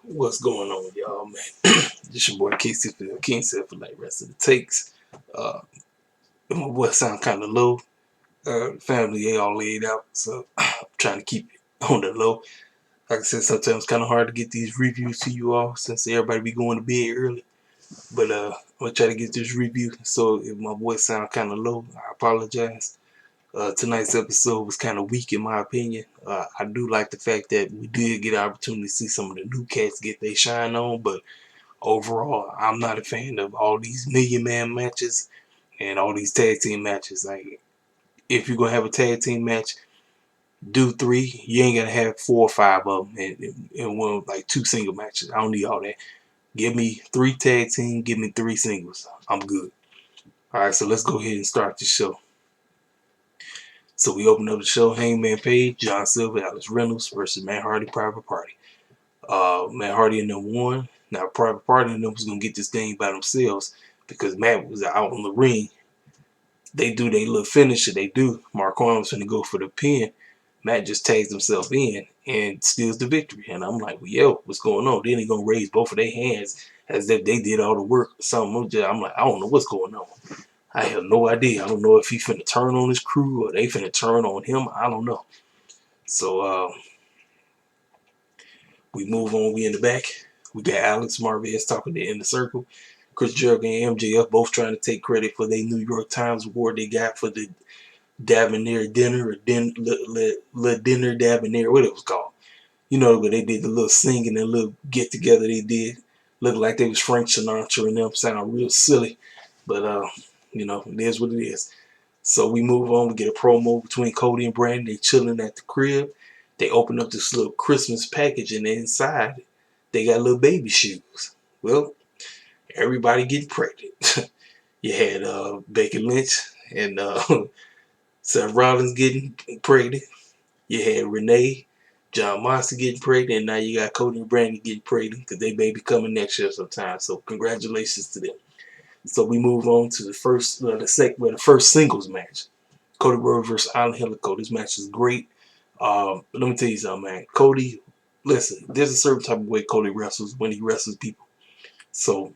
What's going on, y'all, man? This your boy Casey for King said for like rest of the takes. Uh, my boy sound kind of low. Family they all laid out, so I'm trying to keep it on the low. Like I said, sometimes it's kind of hard to get these reviews to you all since everybody be going to bed early. But I'm gonna try to get this review. So if my voice sound kind of low, I apologize. Tonight's episode was kind of weak in my opinion. I do like the fact that we did get an opportunity to see some of the new cats get their shine on, but overall, I'm not a fan of all these million man matches and all these tag team matches. Like, if you're gonna have a tag team match, do three. You ain't gonna have 4 or 5 of them and one like 2 single matches. I don't need all that. Give me 3 tag team. Give me 3 singles. I'm good. All right, so let's go ahead and start the show. So we open up the show. Hangman Page, John Silver, Alex Reynolds versus Matt Hardy, Private Party. Matt Hardy and them won. Now Private Party and them was gonna get this thing by themselves because Matt was out on the ring. They do their little finisher. They do. Mark Arm's gonna go for the pin. Matt just tags himself in and steals the victory. And I'm like, well, yo, what's going on? Then they gonna raise both of their hands as if they did all the work or something. I'm like, I don't know what's going on. I have no idea. I don't know if he finna turn on his crew or they finna turn on him. I don't know. So we move on. We in the back. We got Alex Marvez talking to In the Circle. Chris Jericho and MJF both trying to take credit for their New York Times award they got for the Debonair dinner or Le Dinner Debonair, what it was called. You know, but they did the little singing and little get together they did. Looked like they was Frank Sinatra and them, sound real silly. But you know, it is what it is. So we move on. We get a promo between Cody and Brandon. They chilling at the crib. They open up this little Christmas package, and inside they got little baby shoes. Well, everybody getting pregnant. You had Becky Lynch and Seth Rollins getting pregnant. You had Renee, John Moxley getting pregnant, and now you got Cody and Brandon getting pregnant because they may be coming next year sometime. So congratulations to them. So we move on to the first singles match. Cody Rhodes versus Alan Helico. This match is great. But let me tell you something, man. Cody, listen, there's a certain type of way Cody wrestles when he wrestles people. So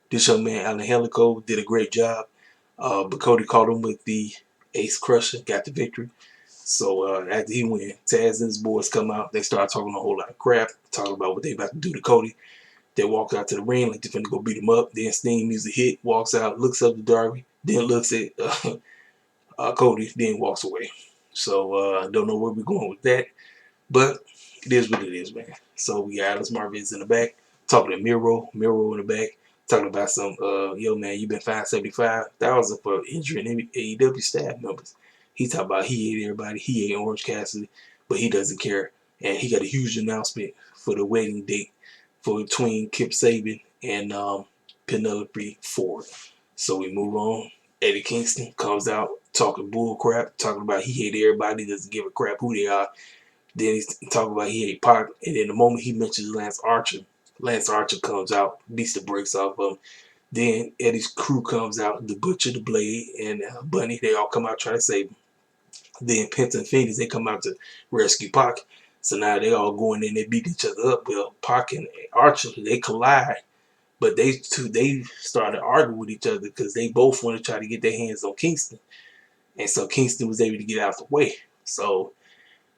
this young man, Alan Helico, did a great job. But Cody caught him with the Ace Crusher, got the victory. So after he win, Taz and his boys come out. They start talking a whole lot of crap, talking about what they about to do to Cody. They walk out to the ring like they're finna go beat him up. Then Sting music hit, walks out, looks up to Darby, then looks at Cody, then walks away. So I don't know where we're going with that, but it is what it is, man. So we got Alex Marvez in the back, talking to Miro in the back, talking about some, yo, man, you been fined $75,000 for injuring AEW staff members. He talking about he ate everybody, he ate Orange Cassidy, but he doesn't care. And he got a huge announcement for the wedding date for between Kip Sabian and Penelope Ford. So we move on. Eddie Kingston comes out talking bull crap, talking about he hate everybody, doesn't give a crap who they are. Then he's talking about he hate Pac, and then the moment he mentions Lance Archer comes out, beats the brakes off of him. Then Eddie's crew comes out, the Butcher, the Blade, and Bunny. They all come out trying to save him. Then Penta and Phoenix, they come out to rescue Pac. So now they all going in, they beat each other up. Well, Pac and Archer, they collide. But they started arguing with each other because they both want to try to get their hands on Kingston. And so Kingston was able to get out of the way. So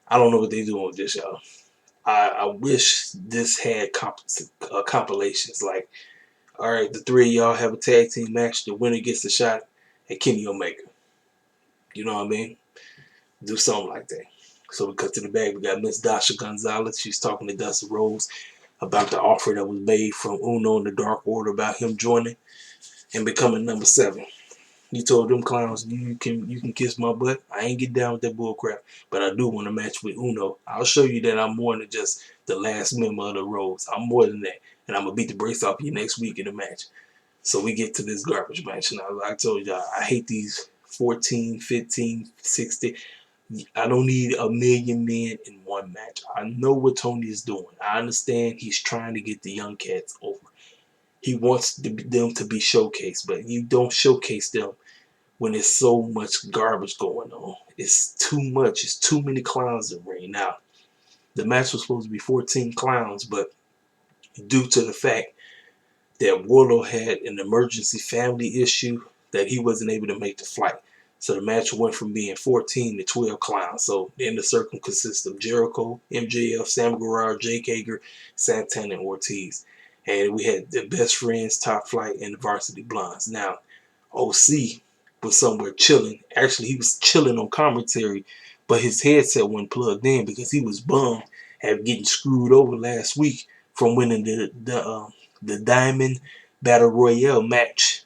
I don't know what they're doing with this, y'all. I wish this had compilations. Like, all right, the three of y'all have a tag team match. The winner gets a shot at Kenny Omega. You know what I mean? Do something like that. So we cut to the back. We got Miss Dasha Gonzalez. She's talking to Dusty Rhodes about the offer that was made from Uno and the Dark Order about him joining and becoming number 7. He told them clowns, you can kiss my butt. I ain't get down with that bull crap, but I do want to match with Uno. I'll show you that I'm more than just the last member of the Rhodes. I'm more than that, and I'm gonna beat the brakes off you next week in the match. So we get to this garbage match. Now, like I told y'all, I hate these 14, 15, 16. I don't need a million men in one match. I know what Tony is doing. I understand he's trying to get the young cats over. He wants them to be showcased, but you don't showcase them when there's so much garbage going on. It's too much. It's too many clowns in the ring. Now, The match was supposed to be 14 clowns, but due to the fact that Warlow had an emergency family issue that he wasn't able to make the flight. So the match went from being 14 to 12 clowns. So the Inner Circle consists of Jericho, MJF, Sam Guerrero, Jake Hager, Santana, and Ortiz. And we had the Best Friends, Top Flight, and the Varsity Blondes. Now, OC was somewhere chilling. Actually, he was chilling on commentary, but his headset wasn't plugged in because he was bummed at getting screwed over last week from winning the Diamond Battle Royale match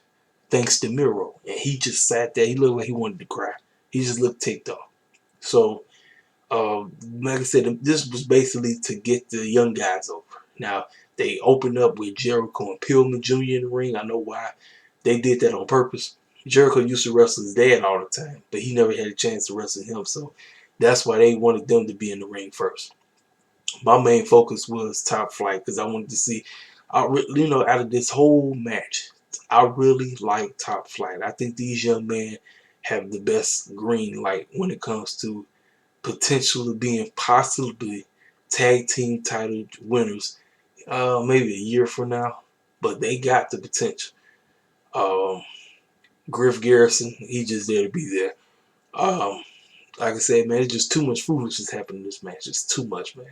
thanks to Miro. And he just sat there. He looked like he wanted to cry. He just looked ticked off. So, like I said, this was basically to get the young guys over. Now, they opened up with Jericho and Pillman Jr. in the ring. I know why. They did that on purpose. Jericho used to wrestle his dad all the time, but he never had a chance to wrestle him. So that's why they wanted them to be in the ring first. My main focus was Top Flight because I wanted to see, out of this whole match, I really like Top Flight. I think these young men have the best green light when it comes to potentially being possibly tag team title winners, maybe a year from now. But they got the potential. Um, Griff Garrison, he just there to be there. Like I said, man, it's just too much foolishness happening in this match. It's too much, man.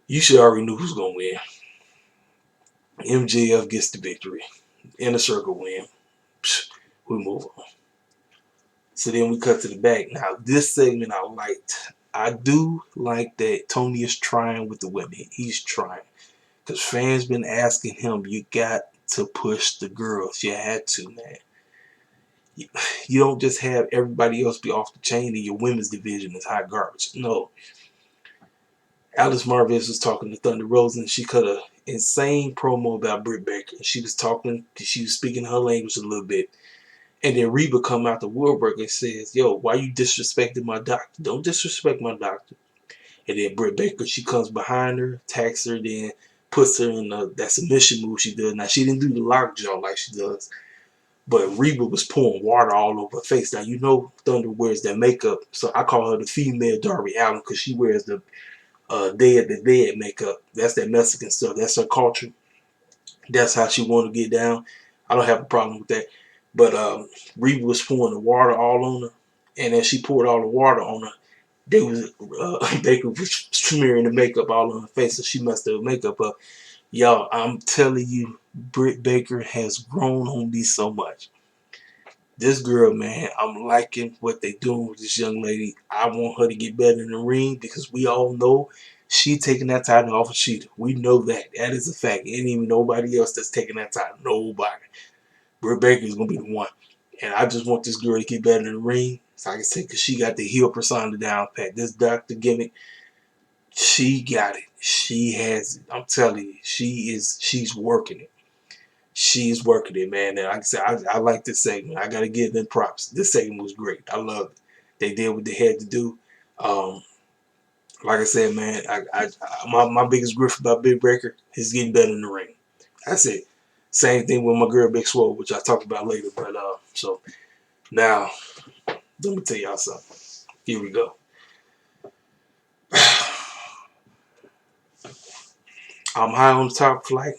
You should already know who's gonna win. MJF gets the victory. Inner Circle win. We move on. So then we cut to the back. Now this segment I liked. I do like that Tony is trying with the women. He's trying. Because fans been asking him, you got to push the girls. You had to, man. You don't just have everybody else be off the chain and your women's division is hot garbage. No. Alice Marvez was talking to Thunder Rosa and she cut a insane promo about Britt Baker. She was speaking her language a little bit. And then Reba come out the woodwork and says, yo, why you disrespecting my doctor? Don't disrespect my doctor. And then Britt Baker, she comes behind her, attacks her, then puts her in that submission move she does. Now, she didn't do the lockjaw like she does. But Reba was pouring water all over her face. Now, you know Thunder wears that makeup. So I call her the female Darby Allin because she wears the Day of the Dead makeup. That's that Mexican stuff. That's her culture. That's how she want to get down. I don't have a problem with that. But Reba was pouring the water all on her. And as she poured all the water on her, Baker was smearing the makeup all on her face. So she messed her makeup up. Y'all, I'm telling you, Britt Baker has grown on me so much. This girl, man, I'm liking what they doing with this young lady. I want her to get better in the ring because we all know she taking that title off of Sheeta. We know that. That is a fact. Ain't even nobody else that's taking that title. Nobody. Britt Baker is going to be the one. And I just want this girl to get better in the ring. So I can say, because she got the heel persona down pat. This doctor gimmick, she got it. She has it. I'm telling you, she's working it. She's working it, man. And like I said, I like this segment. I got to give them props. This segment was great. I love it. They did what they had to do. Like I said, man, my biggest grief about Big Breaker is getting better in the ring. That's it. Same thing with my girl Big Swole, which I talked about later. But so now let me tell y'all something. Here we go. I'm high on Top Flight,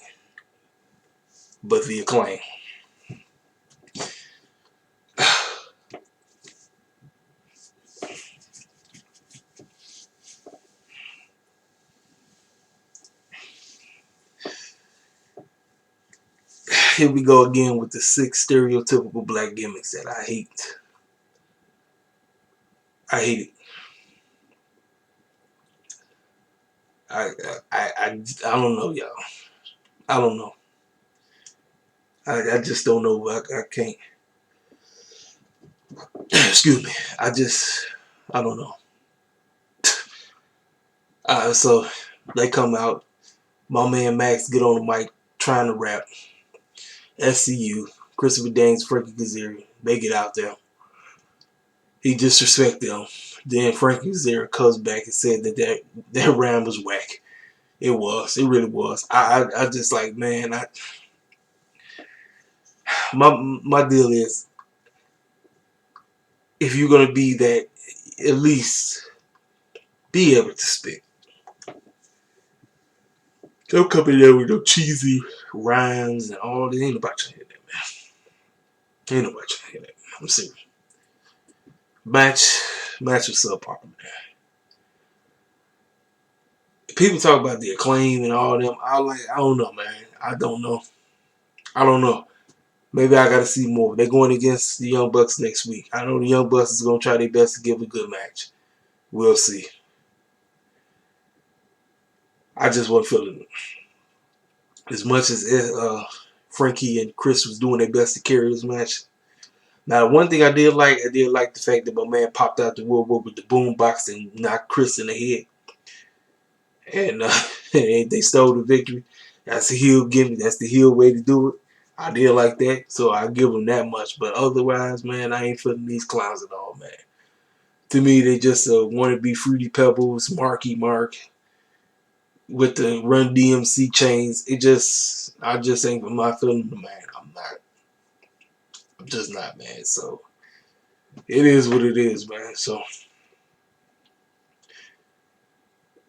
but the Acclaim. Here we go again with the 6 stereotypical black gimmicks that I hate. I hate it. I don't know, y'all. I don't know. I just don't know. I can't. Excuse me. I don't know. So they come out. My man Max get on the mic trying to rap. SCU, Christopher Daniels, Frankie Kazarian, they get out there. He disrespect them. Then Frankie Kazarian comes back and said that round was whack. It was. It really was. I just like, man, my deal is, if you're gonna be that, at least be able to spit. Don't come in there with no cheesy rhymes and all that. Ain't nobody trying to hear that, man. Ain't nobody trying to hear that, man. I'm serious. Match was subpar, man. People talk about the Acclaim and all them. I don't know, man. I don't know. Maybe I got to see more. They're going against the Young Bucks next week. I know the Young Bucks is going to try their best to give a good match. We'll see. I just wasn't feeling it. As much as Frankie and Chris was doing their best to carry this match. Now, one thing I did like the fact that my man popped out the woodwork with the boom box and knocked Chris in the head. And they stole the victory. That's the heel gimmick. That's the heel way to do it. I did like that, so I give them that much. But otherwise, man, I ain't feeling these clowns at all, man. To me, they just want to be Fruity Pebbles, Marky Mark, with the Run DMC chains. I just ain't my feeling, man. I'm just not, man. So it is what it is, man. So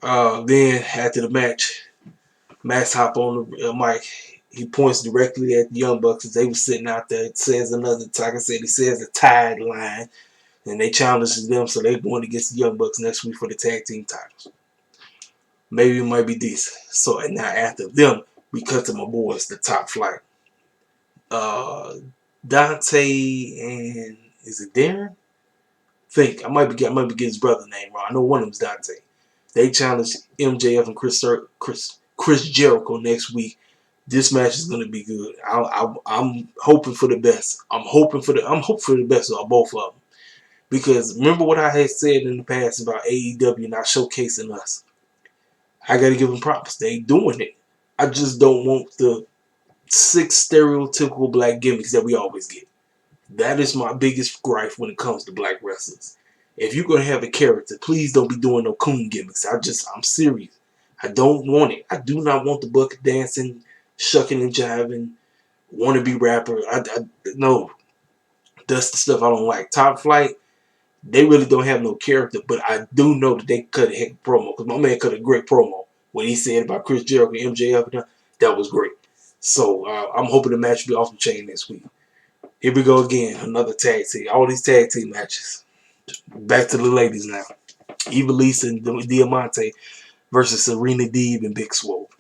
then after the match, Max hop on the mic. He points directly at the Young Bucks as they were sitting out there. It says another, like I said, he says a tide line. And they challenge them, so they're going against the Young Bucks next week for the tag team titles. Maybe it might be decent. So, and now after them, we cut to my boys, the Top Flight. Dante and, is it Darren? I might be getting his brother's name wrong. I know one of them's Dante. They challenge MJF and Chris Jericho next week. This match is gonna be good. I'm hoping for the best. I'm hoping for the best of both of them. Because remember what I had said in the past about AEW not showcasing us. I gotta give them props. They doing it. I just don't want the 6 stereotypical black gimmicks that we always get. That is my biggest gripe when it comes to black wrestlers. If you're gonna have a character, please don't be doing no coon gimmicks. I'm serious. I don't want it. I do not want the bucket dancing, shucking and jiving, wannabe rapper. No. That's the stuff I don't like. Top Flight, they really don't have no character, but I do know that they cut a heck of a promo, because my man cut a great promo when he said about Chris Jericho and MJF. That was great. So I'm hoping the match will be off the chain next week. Here we go again, another tag team. All these tag team matches. Back to the ladies now. Eva Lisa and Diamante versus Serena Deeb and Big Swole.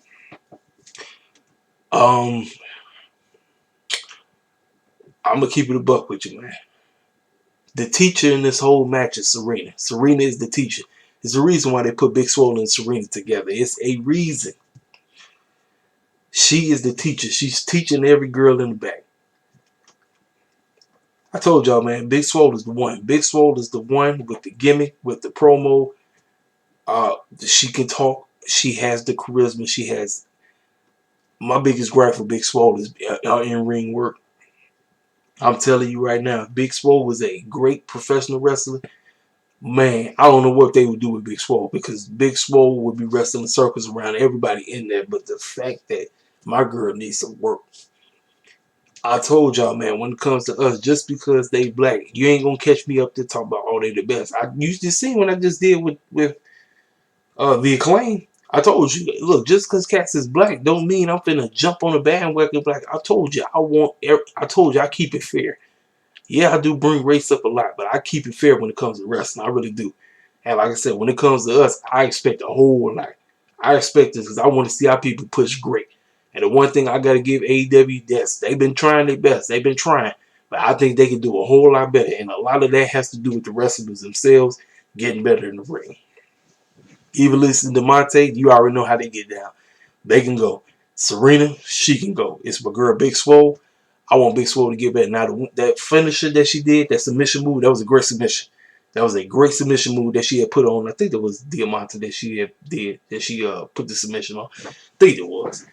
I'm gonna keep it a buck with you, man. The teacher in this whole match is Serena. Serena is the teacher. There's a reason why they put Big Swole and Serena together. It's a reason. She is the teacher. She's teaching every girl in the back. I told y'all, man, Big Swole is the one. Big Swole is the one with the gimmick, with the promo. She can talk. She has the charisma. She has. My biggest gripe for Big Swole is in-ring work. I'm telling you right now, Big Swole was a great professional wrestler. Man, I don't know what they would do with Big Swole, because Big Swole would be wrestling circles around everybody in there. But the fact that my girl needs some work. I told y'all, man, when it comes to us, just because they black, you ain't gonna catch me up there talking about they the best. I used to see when I just did with the Acclaim. I told you, look, just because Cass is black don't mean I'm finna jump on a bandwagon black. I told you I keep it fair. Yeah, I do bring race up a lot, but I keep it fair when it comes to wrestling. I really do. And like I said, when it comes to us, I expect a whole lot. I expect this because I want to see our people push great. And the one thing I got to give AEW, yes, they've been trying their best. They've been trying. But I think they can do a whole lot better. And a lot of that has to do with the wrestlers themselves getting better in the ring. Even listen to Monte, you already know how they get down. They can go. Serena, she can go. It's my girl Big Swole. I want Big Swole to get better. Now, that finisher that she did, that submission move, that was a great submission. That was a great submission move that she had put on. I think it was Diamante that she put the submission on. I think it was.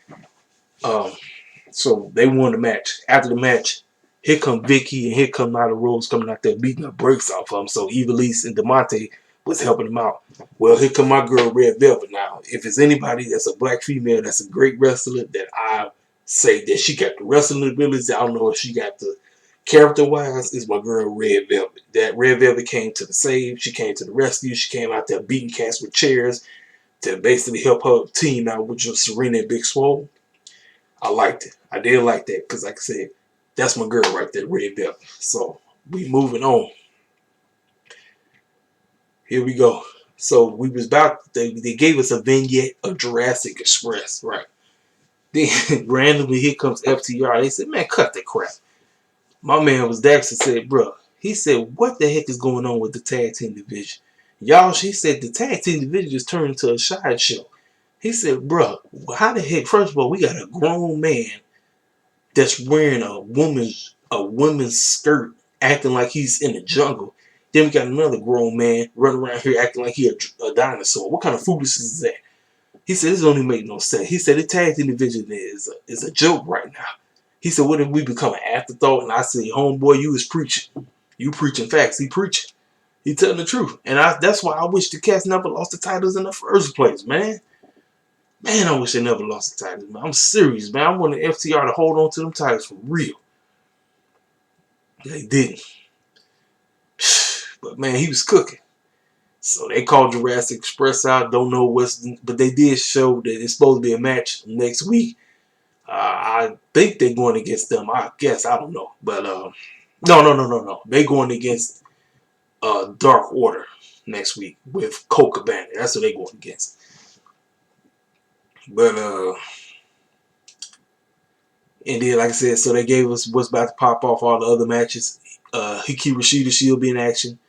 So they won the match. After the match, here come Vicky and here come Nyla Rose coming out there beating the brakes off of them. So Evilise and Demonte was helping them out. Well, here come my girl Red Velvet now. If it's anybody that's a black female that's a great wrestler, that I say that she got the wrestling abilities, I don't know if she got the Character-wise, is my girl Red Velvet. That Red Velvet came to the save. She came to the rescue. She came out there beating cats with chairs to basically help her team out, which was Serena and Big Swole. I liked it. I did like that because, like I said, that's my girl right there, Red Velvet. So we moving on. Here we go. So we was about they gave us a vignette of Jurassic Express, right? Then randomly here comes FTR. They said, "Man, cut the crap." My man was Dax and said, "Bro," he said, "what the heck is going on with the tag team division? Y'all," she said, "the tag team division just turned into a sideshow." He said, "Bro, how the heck? First of all, we got a grown man that's wearing a woman's skirt, acting like he's in the jungle. Then we got another grown man running around here acting like he a dinosaur. What kind of foolishness is that?" He said, "This don't even make no sense." He said, "The tag team division is a joke right now." He said, "What if we become an afterthought?" And I said, "Homeboy, you was preaching. You preaching facts. He preaching. He telling the truth." And that's why I wish the cats never lost the titles in the first place, man. Man, I wish they never lost the titles, man. I'm serious, man. I wanted FTR to hold on to them titles for real. They didn't. But man, he was cooking. So they called Jurassic Express out. Don't know but they did show that it's supposed to be a match next week. I think they're going against them. I guess I don't know, but no. They going against Dark Order next week with Colt Cabana. That's what they going against. But and then like I said, so they gave us what's about to pop off all the other matches. Hikaru Shida Shield be in action.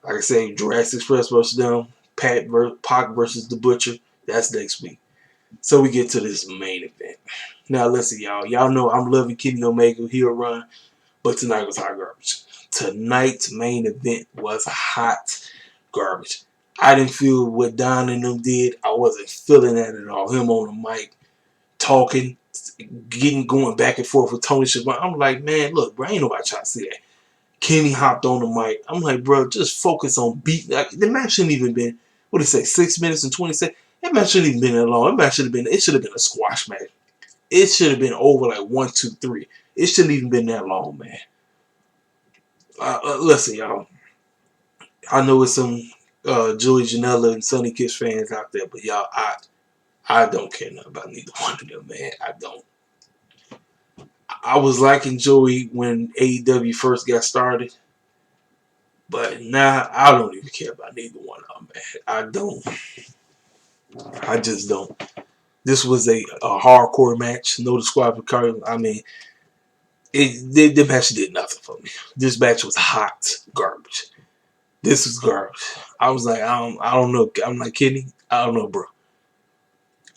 Like I say, Jurassic Express versus them. Pac versus the Butcher. That's next week. So we get to this main event. Now listen, y'all. Y'all know I'm loving Kenny Omega. He'll run. But tonight was hot garbage. Tonight's main event was hot garbage. I didn't feel what Don and them did. I wasn't feeling that at all. Him on the mic, talking, going back and forth with Tony Schiavone. I'm like, man, look, bro, ain't nobody trying to see that. Kenny hopped on the mic. I'm like, bro, just focus on beat. Like, the match shouldn't even been, what did it say, 6 minutes and 20 seconds? That match shouldn't even been that long. It should have been a squash match. It should have been over like 1, 2, 3. It shouldn't even been that long, man. Listen, y'all. I know it's some Joey Janela and Sonny Kiss fans out there, but y'all, I don't care nothing about neither one of them, man. I don't. I was liking Joey when AEW first got started, but now I don't even care about neither one of them, man. I don't. I just don't. This was a hardcore match. No disqualification. I mean, the match did nothing for me. This match was hot garbage. This was garbage. I was like, I don't know. I'm like, Kenny, I don't know, bro.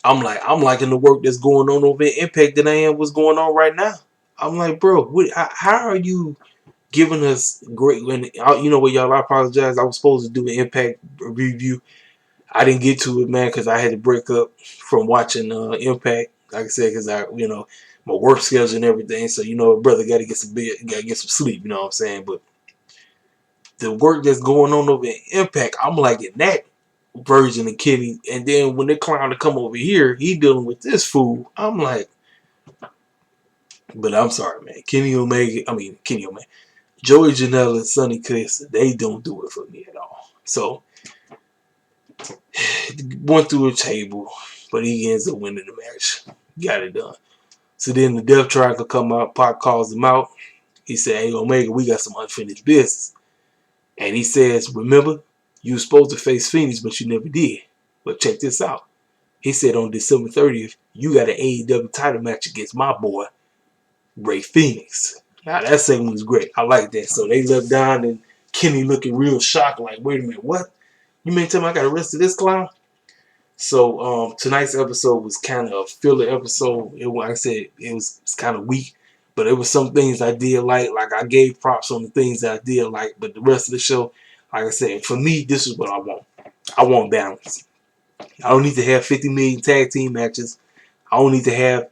I'm liking the work that's going on over at Impact than I am what's going on right now. I'm like, bro, how are you giving us great? When you know what, y'all, I apologize. I was supposed to do an Impact review. I didn't get to it, man, because I had to break up from watching Impact. Like I said, because my work schedule and everything. So brother, got to get some bed, got to get some sleep. You know what I'm saying? But the work that's going on over at Impact, I'm liking that version of Kenny. And then when they clown to come over here, he dealing with this fool. I'm like, but I'm sorry, man. Kenny Omega, Joey Janela and Sonny Kiss, they don't do it for me at all. So went through a table, but he ends up winning the match. Got it done. So then the Death Triangle come out. Pac calls him out. He said, "Hey Omega, we got some unfinished business." And he says, "Remember, you were supposed to face Phoenix, but you never did. But check this out." He said on December 30th, you got an AEW title match against my boy, Ray Phoenix. Now that segment was great. I like that. So they left Don and Kenny looking real shocked, like, wait a minute, what? You mean tell me I got the rest of this clown? So tonight's episode was kind of a filler episode. Like I said, it's kind of weak. But there was some things I did like. Like I gave props on the things that I did like. But the rest of the show, like I said, for me, this is what I want. I want balance. I don't need to have 50 million tag team matches. I don't need to have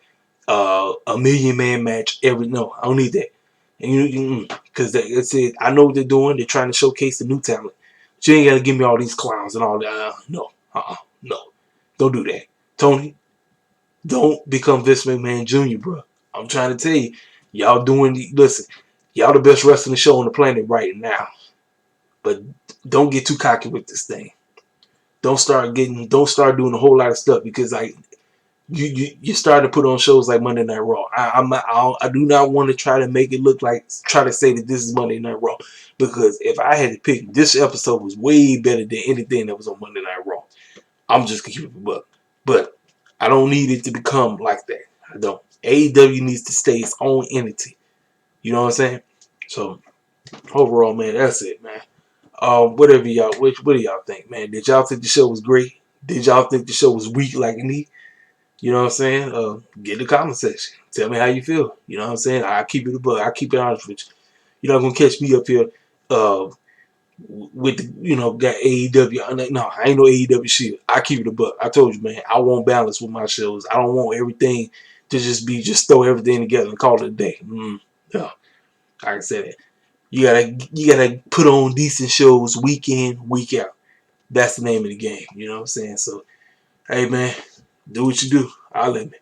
a million man match every. No, I don't need that. And because that's it. I know what they're doing. They're trying to showcase the new talent. But you ain't got to give me all these clowns and all that. No. No. Don't do that. Tony, don't become Vince McMahon Jr., bro. I'm trying to tell you. Y'all doing, listen, Y'all the best wrestling show on the planet right now. But don't get too cocky with this thing. Don't start doing a whole lot of stuff because like you starting to put on shows like Monday Night Raw. I do not want to try to make it look like try to say that this is Monday Night Raw because if I had to pick, this episode was way better than anything that was on Monday Night Raw. I'm just gonna keep it a buck, but I don't need it to become like that. I don't. AEW needs to stay its own entity. You know what I'm saying? So overall, man, that's it, man. Whatever y'all, what do y'all think, man? Did y'all think the show was great? Did y'all think the show was weak like me? You know what I'm saying? Get in the comment section. Tell me how you feel. You know what I'm saying? I keep it a bug. I keep it honest with you. You're not gonna catch me up here with the, got AEW. No, I ain't no AEW shit. I keep it a buck. I told you, man. I want balance with my shows. I don't want everything to just throw everything together and call it a day. No, like I said, you gotta put on decent shows week in, week out. That's the name of the game. You know what I'm saying? So, hey, man, do what you do. I'll let me.